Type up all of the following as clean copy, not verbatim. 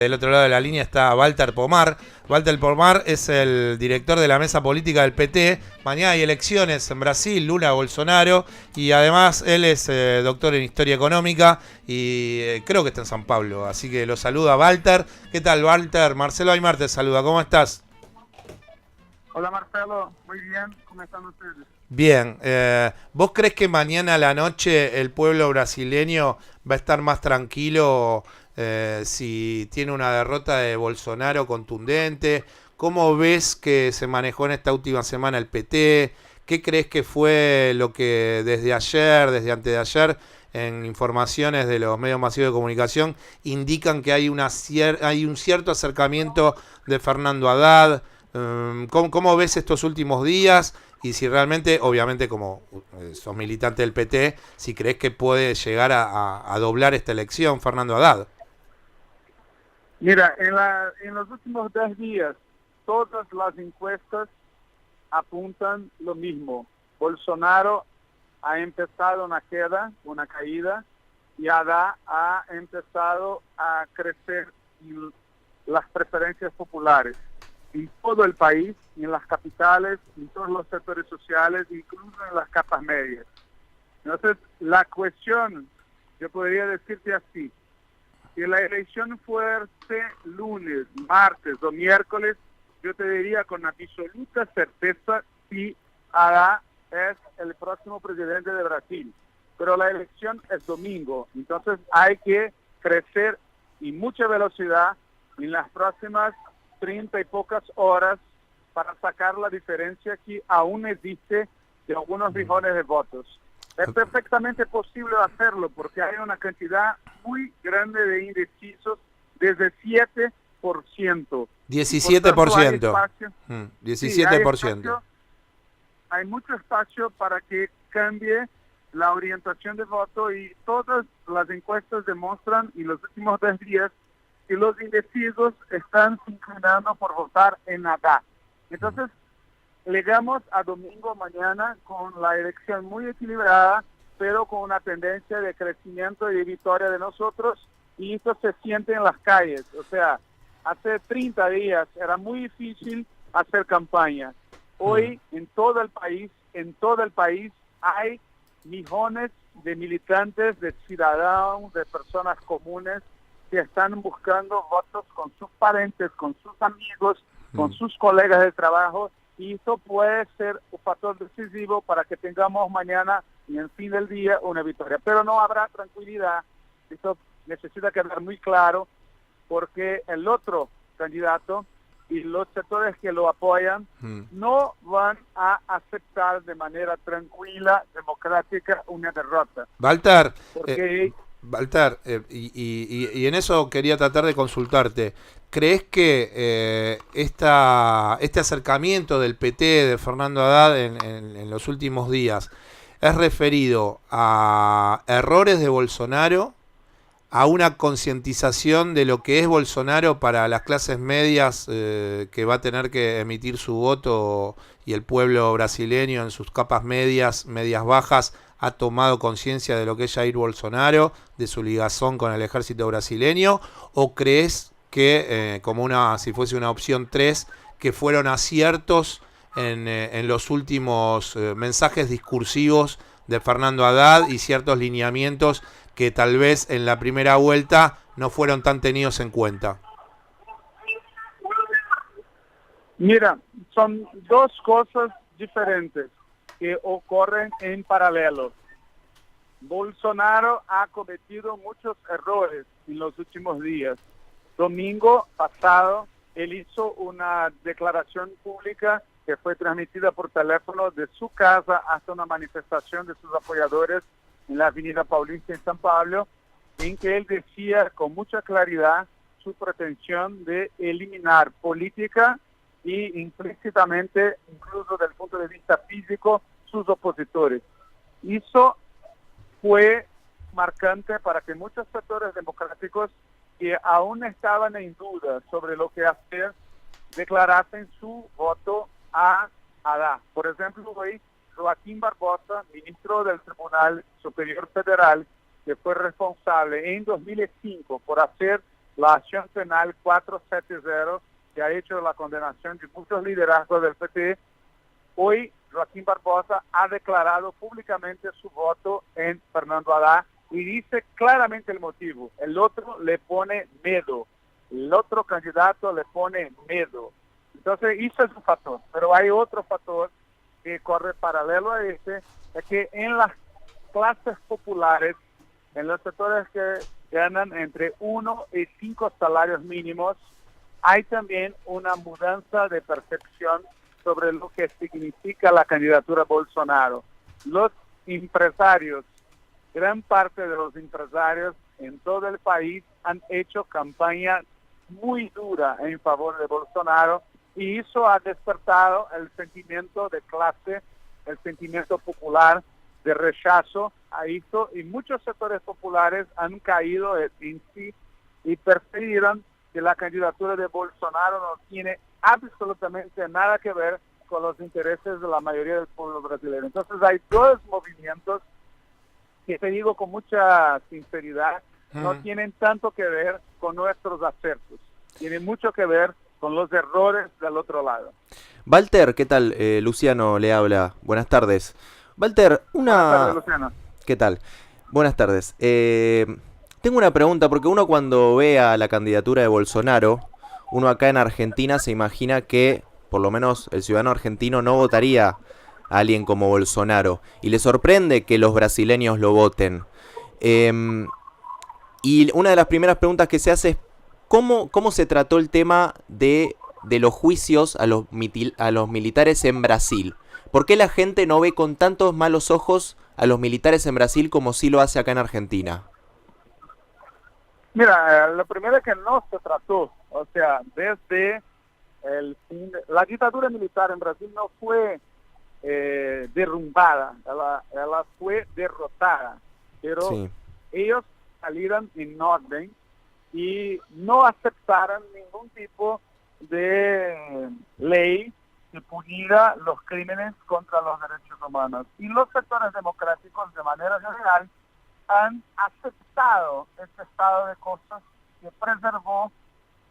Del otro lado de la línea está Walter Pomar. Walter Pomar es el director de la mesa política del PT. Mañana hay elecciones en Brasil, Lula, Bolsonaro. Y además él es doctor en Historia Económica y creo que está en San Pablo. Así que lo saluda Walter. ¿Qué tal, Walter? Marcelo Aymar te saluda. ¿Cómo estás? Hola Marcelo, muy bien, ¿cómo están ustedes? Bien, ¿vos crees que mañana a la noche el pueblo brasileño va a estar más tranquilo si tiene una derrota de Bolsonaro contundente? ¿Cómo ves que se manejó en esta última semana el PT? ¿Qué crees que fue lo que desde ayer, desde antes de ayer, en informaciones de los medios masivos de comunicación, indican que hay, hay un cierto acercamiento de Fernando Haddad? ¿Cómo ves estos últimos días? Y si realmente, obviamente como sos militante del PT, si crees que puede llegar a doblar esta elección Fernando Haddad. Mira, en los últimos 10 días, todas las encuestas apuntan lo mismo. Bolsonaro ha empezado una caída, y Haddad ha empezado a crecer en las preferencias populares en todo el país, en las capitales, en todos los sectores sociales, incluso en las capas medias. Entonces, la cuestión, yo podría decirte así, si la elección fuese lunes, martes o miércoles, yo te diría con absoluta certeza si Haddad es el próximo presidente de Brasil. Pero la elección es domingo, entonces hay que crecer en mucha velocidad en las próximas 30 y pocas horas para sacar la diferencia que aún existe de algunos millones de votos. Es perfectamente posible hacerlo porque hay una cantidad muy grande de indecisos, desde 7%. Por tanto, hay 17%. espacio, sí, 17%. hay mucho espacio para que cambie la orientación de voto, y todas las encuestas demuestran en los últimos 10 días que los indecisos están se inclinando por votar en Haddad. Entonces, llegamos a domingo mañana con la elección muy equilibrada, pero con una tendencia de crecimiento y de victoria de nosotros, y esto se siente en las calles. O sea, hace 30 días era muy difícil hacer campaña. Hoy en todo el país hay millones de militantes, de ciudadanos, de personas comunes que están buscando votos con sus parientes, con sus amigos, con sus colegas de trabajo, y eso puede ser un factor decisivo para que tengamos mañana y en fin del día una victoria. Pero no habrá tranquilidad, eso necesita quedar muy claro, porque el otro candidato y los sectores que lo apoyan no van a aceptar de manera tranquila, democrática, una derrota. Walter, Porque Walter, y en eso quería tratar de consultarte. ¿Crees que este acercamiento del PT de Fernando Haddad en los últimos días es referido a errores de Bolsonaro, a una concientización de lo que es Bolsonaro para las clases medias que va a tener que emitir su voto, y el pueblo brasileño en sus capas medias, medias bajas, ha tomado conciencia de lo que es Jair Bolsonaro, de su ligazón con el ejército brasileño? ¿O crees que, como una, si fuese una opción 3, que fueron aciertos en los últimos mensajes discursivos de Fernando Haddad y ciertos lineamientos que tal vez en la primera vuelta no fueron tan tenidos en cuenta? mira, son dos cosas diferentes que ocurren en paralelo. Bolsonaro ha cometido muchos errores en los últimos días. Domingo pasado, él hizo una declaración pública que fue transmitida por teléfono de su casa hasta una manifestación de sus apoyadores en la Avenida Paulista en San Pablo, en que él decía con mucha claridad su pretensión de eliminar política y implícitamente, incluso desde el punto de vista físico, sus opositores. Eso fue marcante para que muchos sectores democráticos que aún estaban en duda sobre lo que hacer, declarasen su voto a Haddad. Por ejemplo, hoy Joaquín Barbosa, ministro del Tribunal Superior Federal, que fue responsable en 2005 por hacer la acción penal 470, que ha hecho la condenación de muchos liderazgos del PT, hoy Joaquín Barbosa ha declarado públicamente su voto en Fernando Haddad y dice claramente el motivo. El otro le pone miedo, el otro candidato le pone miedo. Entonces, eso es un factor. Pero hay otro factor que corre paralelo a este, es que en las clases populares, en los sectores que ganan entre 1 y 5 salarios mínimos, hay también una mudanza de percepción sobre lo que significa la candidatura Bolsonaro. Los empresarios, gran parte de los empresarios en todo el país han hecho campaña muy dura en favor de Bolsonaro y eso ha despertado el sentimiento de clase, el sentimiento popular de rechazo a esto y muchos sectores populares han caído en sí y prefirieron que la candidatura de Bolsonaro no tiene absolutamente nada que ver con los intereses de la mayoría del pueblo brasileño. Entonces hay dos movimientos que te digo con mucha sinceridad, no tienen tanto que ver con nuestros aciertos, tienen mucho que ver con los errores del otro lado. Walter, ¿qué tal? Luciano le habla. Buenas tardes. Walter, Buenas tardes, Luciano. ¿Qué tal? Buenas tardes. Tengo una pregunta, porque uno cuando ve a la candidatura de Bolsonaro, uno acá en Argentina se imagina que, por lo menos el ciudadano argentino, no votaría a alguien como Bolsonaro. Y le sorprende que los brasileños lo voten. Y una de las primeras preguntas que se hace es, ¿cómo se trató el tema de los juicios a los militares en Brasil? ¿Por qué la gente no ve con tantos malos ojos a los militares en Brasil como sí lo hace acá en Argentina? Mira, lo primero es que no se trató, o sea, desde el fin la dictadura militar en Brasil no fue derrumbada, ela fue derrotada, pero sí, ellos salieron en orden y no aceptaron ningún tipo de ley que pudiera los crímenes contra los derechos humanos. Y los sectores democráticos, de manera general, han aceptado este estado de cosas que preservó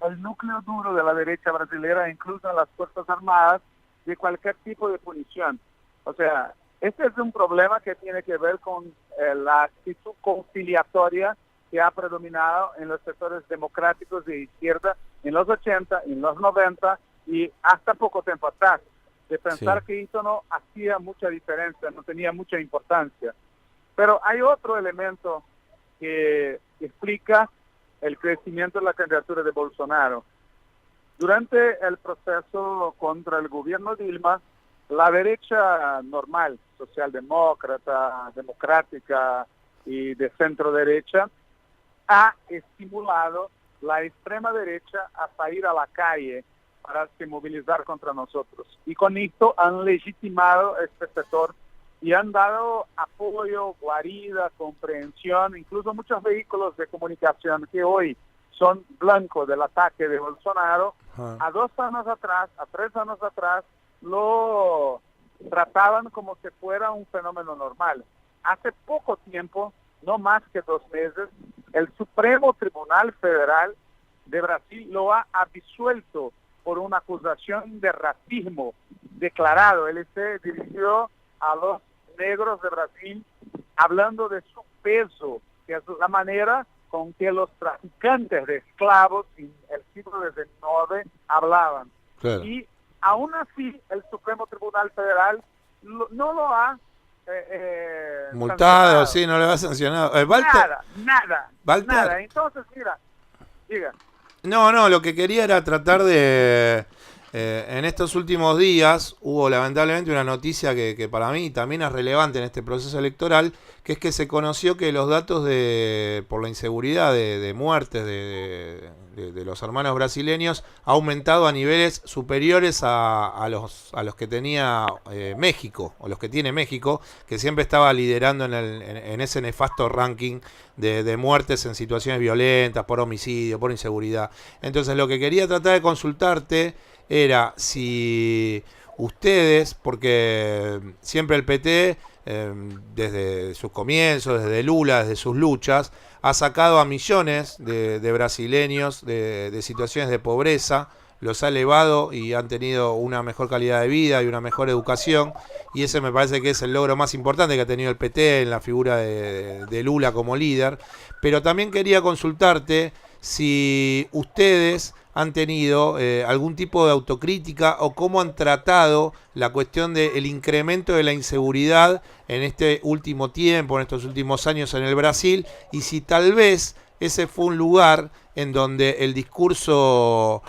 el núcleo duro de la derecha brasileña, incluso en las Fuerzas Armadas, de cualquier tipo de punición. O sea, este es un problema que tiene que ver con la actitud conciliatoria que ha predominado en los sectores democráticos de izquierda en los 80, en los 90 y hasta poco tiempo atrás, de pensar sí, que esto no hacía mucha diferencia, no tenía mucha importancia. Pero hay otro elemento que explica el crecimiento de la candidatura de Bolsonaro. Durante el proceso contra el gobierno Dilma, la derecha normal, socialdemócrata, democrática y de centro derecha, ha estimulado la extrema derecha a salir a la calle para se movilizar contra nosotros. Y con esto han legitimado este sector y han dado apoyo, guarida, comprensión, incluso muchos vehículos de comunicación que hoy son blancos del ataque de Bolsonaro, a 2 años atrás, a 3 años atrás, lo trataban como si fuera un fenómeno normal. Hace poco tiempo, no más que 2 meses, el Supremo Tribunal Federal de Brasil lo ha absuelto por una acusación de racismo declarado. Él se dirigió a los negros de Brasil hablando de su peso, que es la manera con que los traficantes de esclavos en el siglo XIX hablaban. Claro. Y aún así el Supremo Tribunal Federal no lo ha multado, sí, no le va sancionado. Nada. Entonces, mira, diga. No, lo que quería era tratar de... en estos últimos días hubo lamentablemente una noticia que para mí también es relevante en este proceso electoral, que es que se conoció que los datos por la inseguridad de muertes de los hermanos brasileños ha aumentado a niveles superiores a los que tenía México, o los que tiene México, que siempre estaba liderando en ese nefasto ranking de muertes en situaciones violentas, por homicidio, por inseguridad. Entonces lo que quería tratar de consultarte era si ustedes, porque siempre el PT desde sus comienzos, desde Lula, desde sus luchas, ha sacado a millones de brasileños de situaciones de pobreza, los ha elevado y han tenido una mejor calidad de vida y una mejor educación, y ese me parece que es el logro más importante que ha tenido el PT en la figura de Lula como líder. Pero también quería consultarte si ustedes han tenido algún tipo de autocrítica o cómo han tratado la cuestión del incremento de la inseguridad en este último tiempo, en estos últimos años en el Brasil, y si tal vez ese fue un lugar en donde el discurso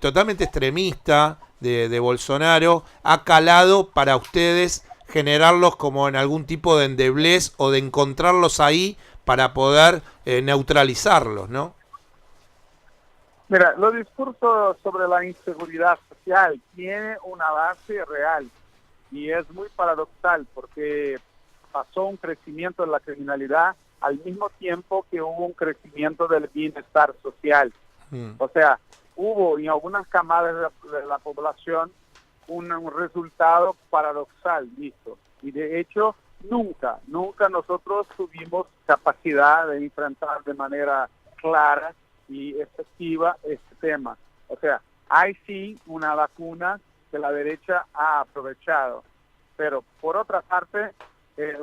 totalmente extremista de Bolsonaro ha calado para ustedes generarlos como en algún tipo de endeblez o de encontrarlos ahí para poder neutralizarlos, ¿no? Mira, los discursos sobre la inseguridad social tienen una base real y es muy paradoxal porque pasó un crecimiento de la criminalidad al mismo tiempo que hubo un crecimiento del bienestar social. O sea, hubo en algunas camadas de la población un resultado paradoxal, ¿listo? Y de hecho, nunca nosotros tuvimos capacidad de enfrentar de manera clara y efectiva este tema. O sea, hay sí una lacuna que la derecha ha aprovechado, pero por otra parte,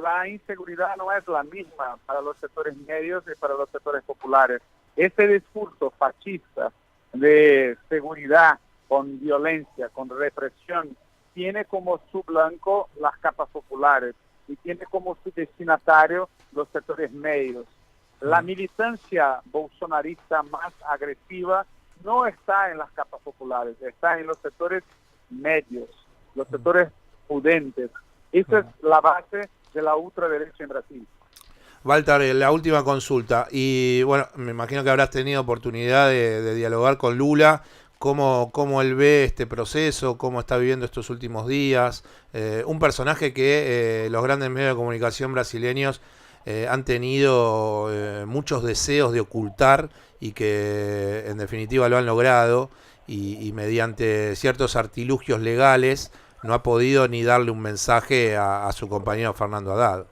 la inseguridad no es la misma para los sectores medios y para los sectores populares. Ese discurso fascista de seguridad con violencia, con represión, tiene como su blanco las capas populares y tiene como su destinatario los sectores medios. La militancia bolsonarista más agresiva no está en las capas populares, está en los sectores medios, los sectores prudentes. Esa es la base de la ultraderecha en Brasil. Walter, la última consulta, y bueno, me imagino que habrás tenido oportunidad de dialogar con Lula, cómo él ve este proceso, cómo está viviendo estos últimos días, un personaje que los grandes medios de comunicación brasileños han tenido muchos deseos de ocultar y que en definitiva lo han logrado y mediante ciertos artilugios legales no ha podido ni darle un mensaje a su compañero Fernando Haddad.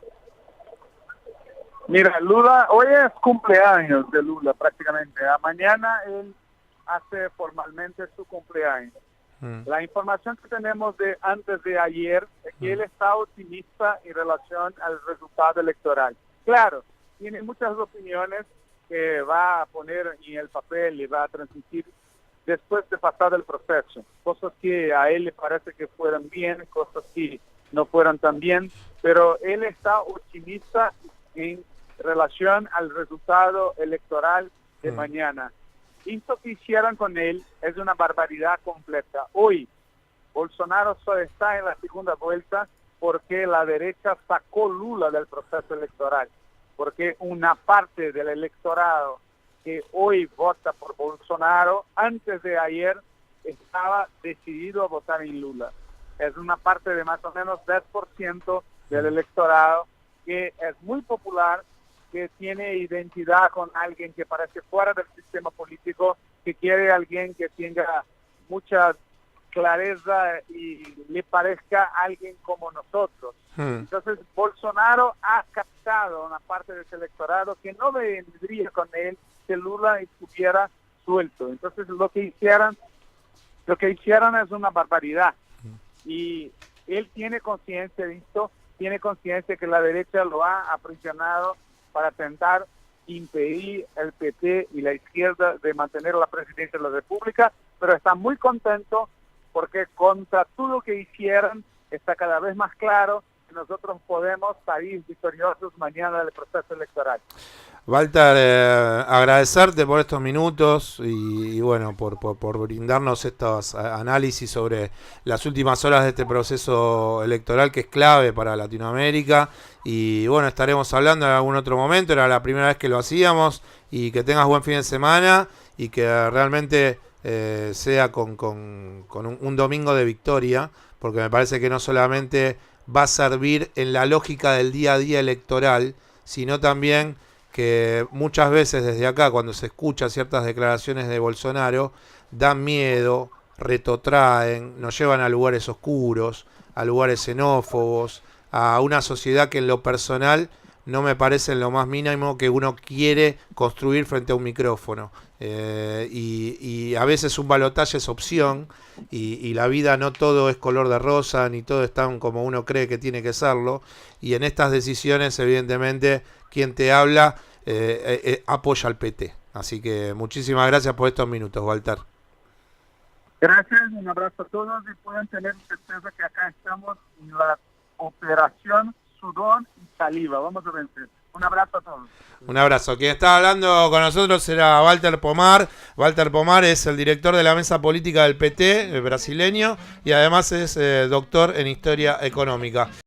Mira, Lula, hoy es cumpleaños de Lula prácticamente. Mañana él hace formalmente su cumpleaños. La información que tenemos de antes de ayer es que él está optimista en relación al resultado electoral. Claro, tiene muchas opiniones que va a poner en el papel y va a transmitir después de pasar el proceso. Cosas que a él le parece que fueron bien, cosas que no fueron tan bien, pero él está optimista en relación al resultado electoral de mañana. Esto que hicieron con él es una barbaridad completa. Hoy, Bolsonaro solo está en la segunda vuelta porque la derecha sacó Lula del proceso electoral, porque una parte del electorado que hoy vota por Bolsonaro, antes de ayer estaba decidido a votar en Lula. Es una parte de más o menos 10% del electorado que es muy popular, que tiene identidad con alguien que parece fuera del sistema político, que quiere alguien que tenga mucha clareza y le parezca alguien como nosotros. Entonces Bolsonaro ha captado una parte de ese electorado que no vendría con él que Lula estuviera suelto. Entonces lo que hicieron es una barbaridad. Y él tiene conciencia de esto, tiene conciencia que la derecha lo ha aprisionado para intentar impedir el PT y la izquierda de mantener la presidencia de la República, pero está muy contento porque contra todo lo que hicieron está cada vez más claro que nosotros podemos salir victoriosos mañana del proceso electoral. Walter, agradecerte por estos minutos y bueno, por brindarnos estos análisis sobre las últimas horas de este proceso electoral que es clave para Latinoamérica. Y bueno, estaremos hablando en algún otro momento, era la primera vez que lo hacíamos, y que tengas buen fin de semana y que realmente sea con un domingo de victoria, porque me parece que no solamente va a servir en la lógica del día a día electoral, sino también que muchas veces desde acá, cuando se escuchan ciertas declaraciones de Bolsonaro, dan miedo, retrotraen, nos llevan a lugares oscuros, a lugares xenófobos, a una sociedad que en lo personal no me parece en lo más mínimo que uno quiere construir frente a un micrófono. Y a veces un balotaje es opción y la vida no todo es color de rosa ni todo es tan como uno cree que tiene que serlo, y en estas decisiones evidentemente quien te habla apoya al PT. Así que muchísimas gracias por estos minutos, Walter. Gracias, un abrazo a todos y pueden tener certeza que acá estamos en la operación sudor y saliva. Vamos a vencer. Un abrazo a todos. Un abrazo. Quien está hablando con nosotros era Walter Pomar. Walter Pomar es el director de la mesa política del PT, el brasileño, y además es doctor en historia económica.